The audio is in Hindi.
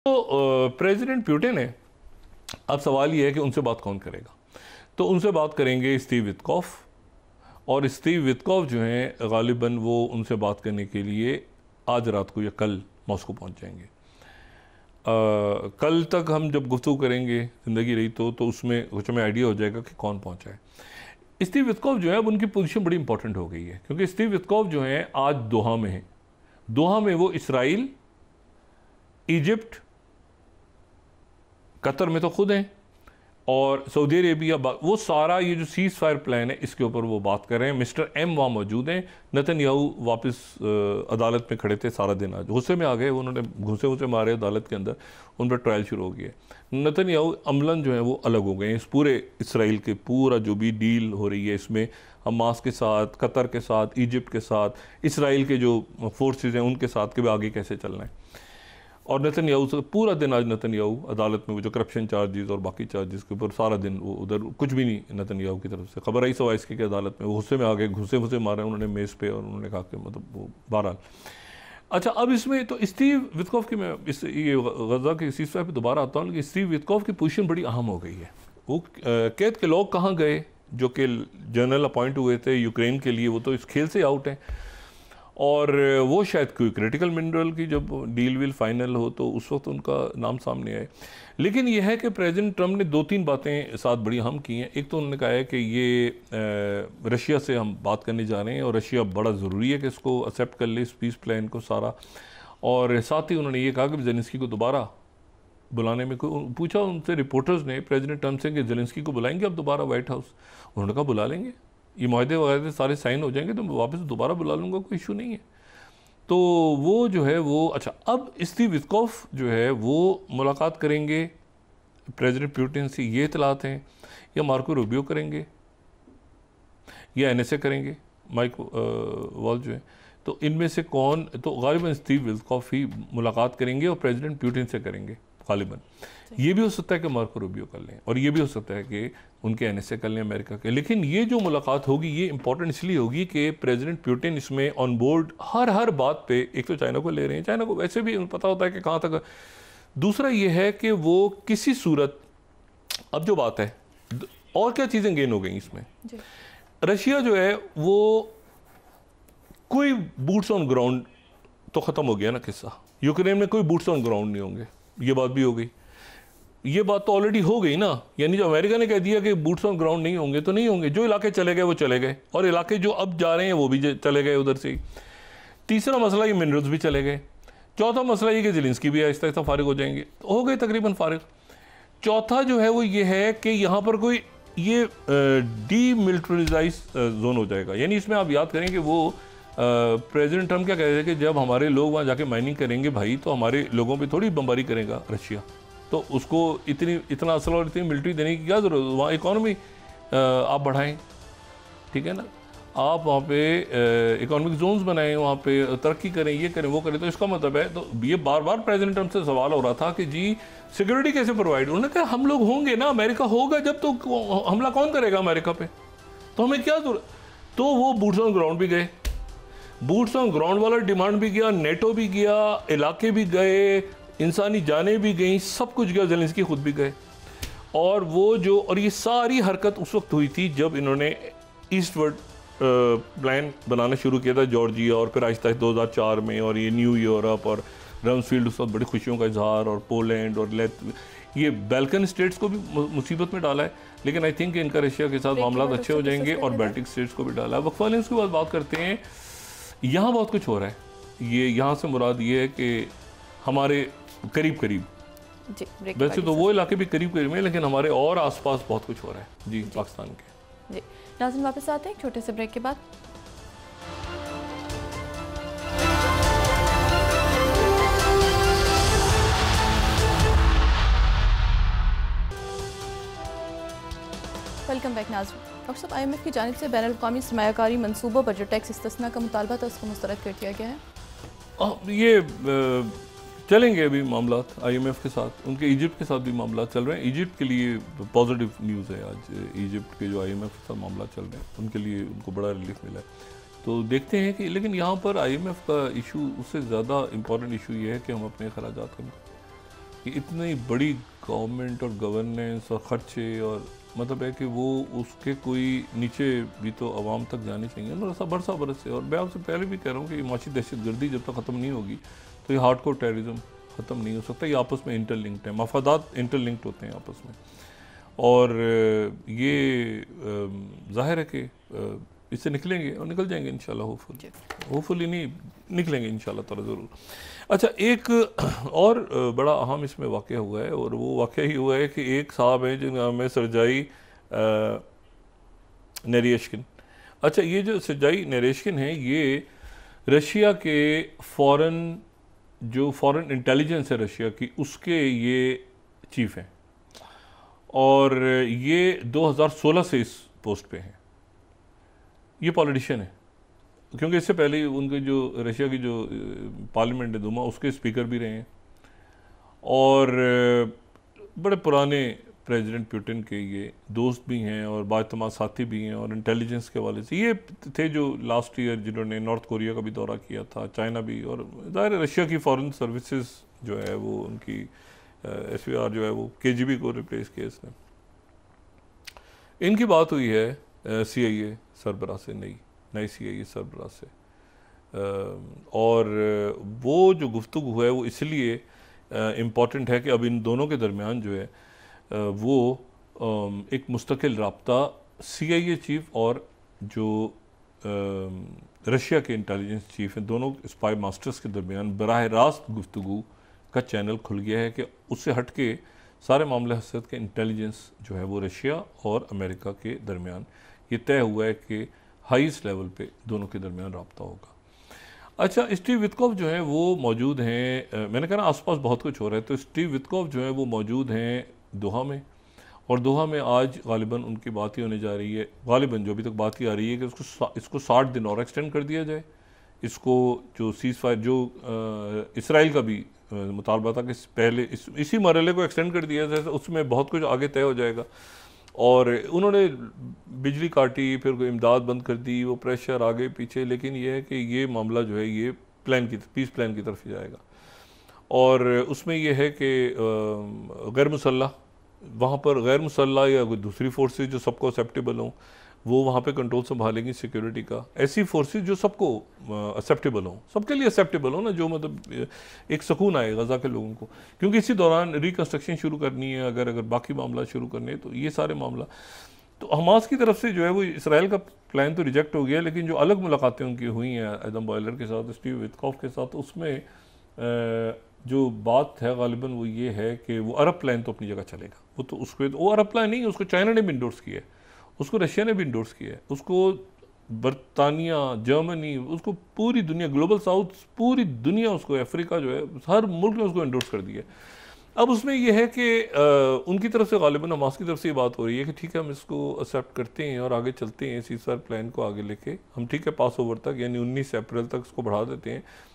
तो प्रेसिडेंट पुतिन है। अब सवाल ये है कि उनसे बात कौन करेगा। तो उनसे बात करेंगे स्टीव वित्कॉफ, और स्टीव वित्कॉफ जो हैं गालिबन वो उनसे बात करने के लिए आज रात को या कल मॉस्को पहुंच जाएंगे। कल तक हम जब गुफ्तगू करेंगे, ज़िंदगी रही तो उसमें कुछ हमें आइडिया हो जाएगा कि कौन पहुंचा है। स्टीव वित्कॉफ जो है अब उनकी पोजीशन बड़ी इंपॉर्टेंट हो गई है, क्योंकि स्टीव वित्कॉफ जो हैं आज दोहा में हैं। दोहा में वो इसराइल, इजिप्ट, कतर में तो खुद हैं, और सऊदी अरेबिया, वो सारा ये जो सीज़ फायर प्लान है इसके ऊपर वो बात कर रहे हैं। मिस्टर एम वहाँ मौजूद हैं। नेतन्याहू वापस अदालत में खड़े थे सारा दिन, आज गुस्से में आ गए, उन्होंने घुसे मारे अदालत के अंदर, उन पर ट्रायल शुरू हो गया। नेतन्याहू अमलन जो है वो अलग हो गए हैं इस पूरे इसराइल के पूरा जो भी डील हो रही है इसमें, हमास के साथ, कतर के साथ, इजिप्ट के साथ, इसराइल के जो फोर्सेज हैं उनके साथ के भी आगे कैसे चलना है। और नेतन्याहू से पूरा दिन आज नेतन्याहू अदालत में वो जो करप्शन चार्जेस और बाकी चार्जेस के ऊपर सारा दिन वो उधर कुछ भी नहीं नेतन्याहू की तरफ से खबर आई सवाई इसकी कि अदालत में वो गुस्से में आ गए, घुसे मारे उन्होंने मेज़ पे, और उन्होंने कहा कि मतलब वो बहरहाल। अच्छा, अब इसमें तो स्टीव वित्कॉफ की, मैं इस ये गजा के सीज़फायर पे दोबारा आता हूँ कि स्टीव वित्कॉफ की पोजीशन बड़ी अहम हो गई है। वो कैद के लोग कहाँ गए जो कि जनरल अपॉइंट हुए थे यूक्रेन के लिए, वो तो इस खेल से आउट हैं, और वो शायद कोई क्रिटिकल मिनरल की जब डील विल फाइनल हो तो उस वक्त उनका नाम सामने आए। लेकिन यह है कि प्रेसिडेंट ट्रंप ने दो तीन बातें साथ बड़ी अहम की हैं। एक तो उन्होंने कहा है कि ये रशिया से हम बात करने जा रहे हैं और रशिया बड़ा ज़रूरी है कि इसको एक्सेप्ट कर ले, इस पीस प्लान को सारा। और साथ ही उन्होंने ये कहा कि जेलेंस्की को दोबारा बुलाने में, कोई पूछा उनसे रिपोर्टर्स ने प्रेसिडेंट ट्रंप से कि जेलेंस्की को बुलाएंगे अब दोबारा वाइट हाउस। उन्होंने कहा बुला लेंगे, ये माहदे वगैरह सारे साइन हो जाएंगे तो मैं वापस दोबारा बुला लूँगा, कोई इशू नहीं है। तो वो जो है वो, अच्छा, अब स्टीव वित्कॉफ जो है वो मुलाकात करेंगे प्रेसिडेंट पुतिन से, ये इतलात हैं, या मार्को रूबियो करेंगे या एनएसए करेंगे, माइक वॉल्ज जो है। तो इनमें से कौन, तो गालिबन स्टीव वित्कॉफ ही मुलाकात करेंगे और प्रेसिडेंट पुतिन से करेंगे गालिबन। ये भी हो सकता है कि मार्को रूबियो कर लें, और ये भी हो सकता है कि उनके एनएसए कर लें अमेरिका के। लेकिन ये जो मुलाकात होगी ये इंपॉर्टेंट इसलिए होगी कि प्रेसिडेंट पुतिन इसमें ऑन बोर्ड हर बात पे, एक तो चाइना को ले रहे हैं, चाइना को वैसे भी पता होता है कि कहाँ तक। दूसरा ये है कि वो किसी सूरत, अब जो बात है और क्या चीज़ें गेन हो गई इसमें, रशिया जो है वो कोई बूट्स ऑन ग्राउंड तो ख़त्म हो गया ना किस्सा, यूक्रेन में कोई बूट्स ऑन ग्राउंड नहीं होंगे, ये बात भी हो गई। ये बात तो ऑलरेडी हो गई ना, यानी जो अमेरिका ने कह दिया कि बूट्स ऑन ग्राउंड नहीं होंगे तो नहीं होंगे, जो इलाके चले गए वो चले गए, और इलाके जो अब जा रहे हैं वो भी चले गए उधर से। तीसरा मसला ये मिनरल्स भी चले गए। चौथा मसला ये कि जेलेंस्की भी आहिस्ता आहिस्ता फारिग हो जाएंगे, तो हो गए तकरीबन फारिग। चौथा जो है वो ये है कि यहाँ पर कोई ये डीमिलिटराइज जोन हो जाएगा। यानी इसमें आप याद करें कि वो प्रेसिडेंट ट्रंप क्या कह रहे थे कि जब हमारे लोग वहाँ जाके माइनिंग करेंगे भाई, तो हमारे लोगों पे थोड़ी बमबारी करेगा रशिया, तो उसको इतना असला और इतनी मिलिट्री देने की क्या ज़रूरत है। वहाँ इकॉनमी आप बढ़ाएं, ठीक है ना, आप वहाँ पे इकोनॉमिक जोन्स बनाएं, वहाँ पे तरक्की करें, ये करें वो करें। तो इसका मतलब है, तो ये बार बार प्रेसिडेंट ट्रंप से सवाल हो रहा था कि जी सिक्योरिटी कैसे प्रोवाइड। उन्होंने कहा हम लोग होंगे ना, अमेरिका होगा जब, तो हमला कौन करेगा अमेरिका पे, तो हमें क्या जरूरत। तो वो बूट्स ऑन ग्राउंड भी गए, बूट्स ऑन ग्राउंड वाला डिमांड भी गया, नेटो भी गया, इलाके भी गए, इंसानी जानें भी गई, सब कुछ गया, जेलेंस्की खुद भी गए। और वो जो, और ये सारी हरकत उस वक्त हुई थी जब इन्होंने ईस्टवर्ड प्लान बनाना शुरू किया था, जॉर्जिया, और फिर आहिस्ता 2004 में, और ये न्यू यूरोप और रम्सफील्ड उस वक्त बड़ी खुशियों का इजहार, और पोलैंड और ये बैल्कन स्टेट्स को भी मुसीबत में डाला है। लेकिन आई थिंक इनका रशिया के साथ मामला अच्छे हो जाएंगे, और बाल्टिक स्टेट्स को भी डाला है। वक्फा लेंस के बाद बात करते हैं, यहाँ बहुत कुछ हो रहा है। ये यहाँ से मुराद ये है कि हमारे करीब वैसे तो वो इलाके भी करीब हैं, लेकिन हमारे और आसपास बहुत कुछ हो रहा है जी पाकिस्तान के। जी नाज़रीन, वापस आते हैं छोटे से ब्रेक के बाद। वेलकम बैक नाज़रीन। डॉक्टर साहब, IMF की जानिब से बैनुल-अक़वामी सरमायाकारी मंसूबों पर जो टैक्स इस्तिस्ना का मुतालबा था उसको मुस्तरद कर दिया गया है। ये चलेंगे अभी मामला IMF के साथ, उनके इजिप्ट के साथ भी मामला चल रहे हैं। इजिप्ट के लिए पॉजिटिव न्यूज़ है आज, इजिप्ट के जो IMF के साथ मामला चल रहे हैं उनके लिए उनको बड़ा रिलीफ मिला है। तो देखते हैं कि, लेकिन यहाँ पर IMF का इशू, उससे ज़्यादा इम्पोर्टेंट इशू ये है कि हम अपने अखराजात कम कि इतनी बड़ी गवर्नमेंट और गवर्नेंस और ख़र्चे और मतलब है कि वो उसके कोई नीचे भी तो आवाम तक जाने चाहिए ना, बरसा बरस से। और मैं आपसे पहले भी कह रहा हूँ कि माशी दहशतगर्दी जब तक ख़त्म नहीं होगी तो ये हार्डकोर टेररिज्म ख़त्म नहीं हो सकता। ये आपस में इंटरलिंक्ड है, मफादात इंटरलिंक्ड होते हैं आपस में। और ये ज़ाहिर है कि इससे निकलेंगे और निकल जाएंगे इंशाल्लाह, होपफुली नहीं निकलेंगे इंशाल्लाह ताला ज़रूर। अच्छा, एक और बड़ा अहम इसमें वाक़या हुआ है, और वो वाक़या ही हुआ है कि एक साहब हैं जिनका नाम है सरजाई नेरियशकिन। अच्छा, ये जो सरजाई नेरियशकिन है ये रशिया के फॉरेन इंटेलिजेंस है रशिया की, उसके ये चीफ हैं, और ये 2016 से इस पोस्ट पे हैं। ये पॉलिटिशियन है, क्योंकि इससे पहले उनके जो रशिया की जो पार्लियामेंट है दुमा, उसके स्पीकर भी रहे हैं, और बड़े पुराने प्रेसिडेंट पुतिन के ये दोस्त भी हैं और बातमाद साथी भी हैं, और इंटेलिजेंस के हवाले से ये थे जो लास्ट ईयर जिन्होंने नॉर्थ कोरिया का भी दौरा किया था, चाइना भी, और ज़ाहिर रशिया की फॉरेन सर्विसेज जो है वो उनकी SVR जो है वो KGB को रिप्लेस किया इसने। इनकी बात हुई है CIA सरबराह से, नई CIA सरबराह से, और वो जो गुफ्तगू है वो इसलिए इम्पॉर्टेंट है कि अब इन दोनों के दरमियान जो है वो एक मुस्तकिल राब्ता CIA चीफ और जो रशिया के इंटेलिजेंस चीफ हैं, दोनों स्पाई मास्टर्स के दरमियान बराह रास्त गुफ्तगू का चैनल खुल गया है कि उससे हट के सारे मामले हसरत के इंटेलिजेंस जो है वो रशिया और अमेरिका के दरमियान ये तय हुआ है कि हाईएस्ट लेवल पे दोनों के दरमियान रब्ता होगा। अच्छा, स्टीव विटकॉफ जो है वो मौजूद हैं, मैंने कहा ना आसपास बहुत कुछ हो रहा है, तो स्टीव विटकॉफ जो है वो मौजूद हैं दोहा में, और दोहा में आज गालिबन उनकी बात ही होने जा रही है, गालिबन जो अभी तक बात ही आ रही है कि इसको 60 दिन और एक्सटेंड कर दिया जाए। इसको जो सीज़ फायर जो इसराइल का भी मुतालबा था कि पहले इसी मरहले को एक्सटेंड कर दिया जाए, उसमें बहुत कुछ आगे तय हो जाएगा। और उन्होंने बिजली काटी, फिर कोई इमदाद बंद कर दी, वो प्रेशर आगे पीछे, लेकिन ये है कि ये मामला जो है ये पीस प्लान की तरफ ही जाएगा। और उसमें यह है कि गैर मुसल्लह, वहाँ पर गैर मुसल्लह या कोई दूसरी फोर्सेज जो सबको एक्सेप्टेबल हों वो वहाँ पे कंट्रोल संभालेंगी सिक्योरिटी का। ऐसी फोर्सेज जो सबको एक्सेप्टेबल हों, सबके लिए एक्सेप्टेबल हो ना, जो मतलब एक सुकून आए गज़ा के लोगों को, क्योंकि इसी दौरान रिकन्स्ट्रक्शन शुरू करनी है, अगर बाकी मामला शुरू करने हैं तो ये सारे मामला। तो हमास की तरफ से जो है वो इसराइल का प्लान तो रिजेक्ट हो गया, लेकिन जो अलग मुलाकातें उनकी हुई हैं एडम बॉयलर के साथ, स्टीव विटकॉफ के साथ, उसमें जो बात है गालिबन वो ये है कि वो अरब प्लान तो अपनी जगह चलेगा, वो तो उसको वो अरब प्लान नहीं है, उसको चाइना ने भी इंडोर्स किया है, उसको रशिया ने भी इंडोर्स किया है, उसको बरतानिया, जर्मनी, उसको पूरी दुनिया, ग्लोबल साउथ पूरी दुनिया उसको, अफ्रीका जो है हर मुल्क ने उसको इंडोर्स कर दिया है। अब उसमें यह है कि उनकी तरफ से गालिबन हमास की तरफ से ये बात हो रही है कि ठीक है हम इसको एक्सेप्ट करते हैं और आगे चलते हैं, सीज़फायर प्लान को आगे लेके हम, ठीक है पास ओवर तक यानी 19 अप्रैल तक इसको बढ़ा देते हैं,